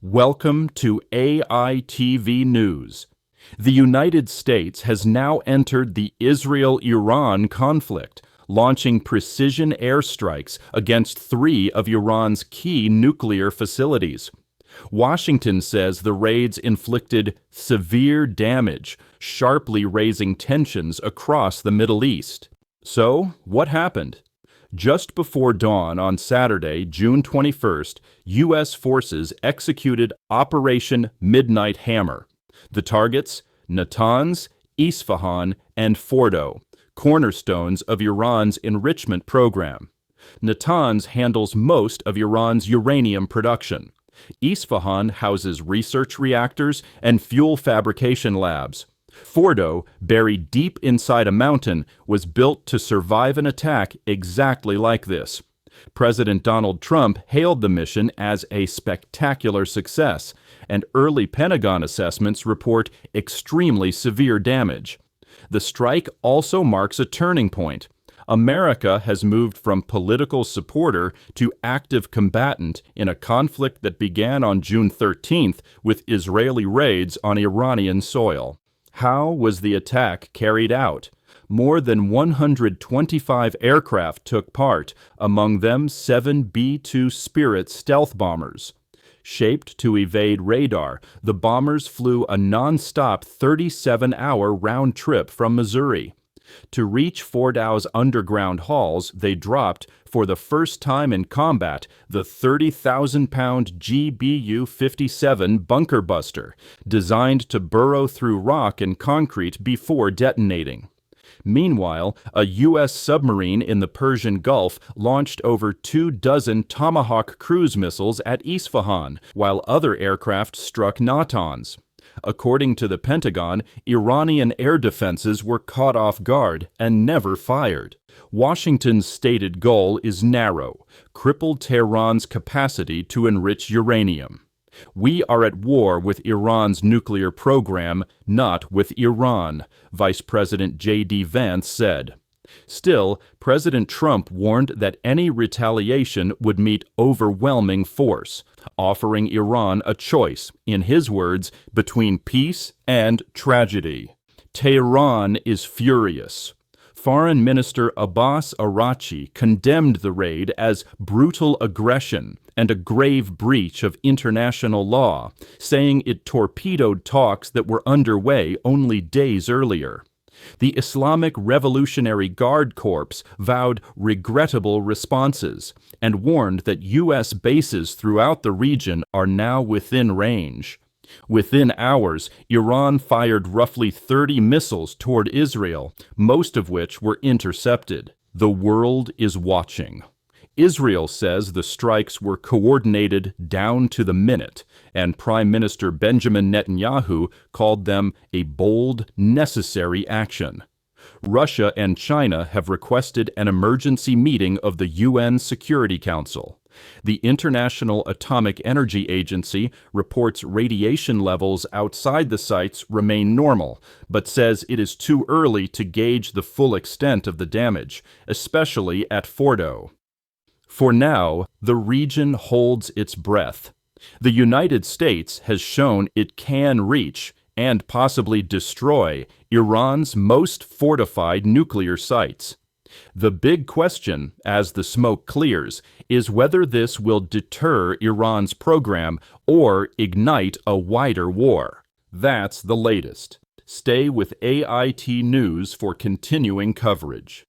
Welcome to AITV News. The United States has now entered the Israel-Iran conflict, launching precision airstrikes against 3 of Iran's key nuclear facilities. Washington says the raids inflicted severe damage, sharply raising tensions across the Middle East. So, what happened? Just before dawn on Saturday, June 21st, U.S. forces executed Operation Midnight Hammer. The targets? Natanz, Isfahan, and Fordo, cornerstones of Iran's enrichment program. Natanz handles most of Iran's uranium production. Isfahan houses research reactors and fuel fabrication labs. Fordo, buried deep inside a mountain, was built to survive an attack exactly like this. President Donald Trump hailed the mission as a spectacular success, and early Pentagon assessments report extremely severe damage. The strike also marks a turning point. America has moved from political supporter to active combatant in a conflict that began on June 13th with Israeli raids on Iranian soil. How was the attack carried out? More than 125 aircraft took part, among them 7 B-2 Spirit stealth bombers. Shaped to evade radar, the bombers flew a non-stop 37-hour round trip from Missouri. To reach Fordow's underground halls, they dropped, for the first time in combat, the 30,000-pound GBU-57 bunker buster, designed to burrow through rock and concrete before detonating. Meanwhile, a U.S. submarine in the Persian Gulf launched over 24 Tomahawk cruise missiles at Isfahan, while other aircraft struck Natanz. According to the Pentagon, Iranian air defenses were caught off guard and never fired. Washington's stated goal is narrow: cripple Tehran's capacity to enrich uranium. We are at war with Iran's nuclear program, not with Iran, Vice President J.D. Vance said. Still, President Trump warned that any retaliation would meet overwhelming force, offering Iran a choice, in his words, between peace and tragedy. Tehran is furious. Foreign Minister Abbas Araghchi condemned the raid as brutal aggression and a grave breach of international law, saying it torpedoed talks that were underway only days earlier. The Islamic Revolutionary Guard Corps vowed regrettable responses and warned that U.S. bases throughout the region are now within range. Within hours, Iran fired roughly 30 missiles toward Israel, most of which were intercepted. The world is watching. Israel says the strikes were coordinated down to the minute, and Prime Minister Benjamin Netanyahu called them a bold, necessary action. Russia and China have requested an emergency meeting of the UN Security Council. The International Atomic Energy Agency reports radiation levels outside the sites remain normal, but says it is too early to gauge the full extent of the damage, especially at Fordo. For now, the region holds its breath. The United States has shown it can reach, and possibly destroy, Iran's most fortified nuclear sites. The big question, as the smoke clears, is whether this will deter Iran's program or ignite a wider war. That's the latest. Stay with AIT News for continuing coverage.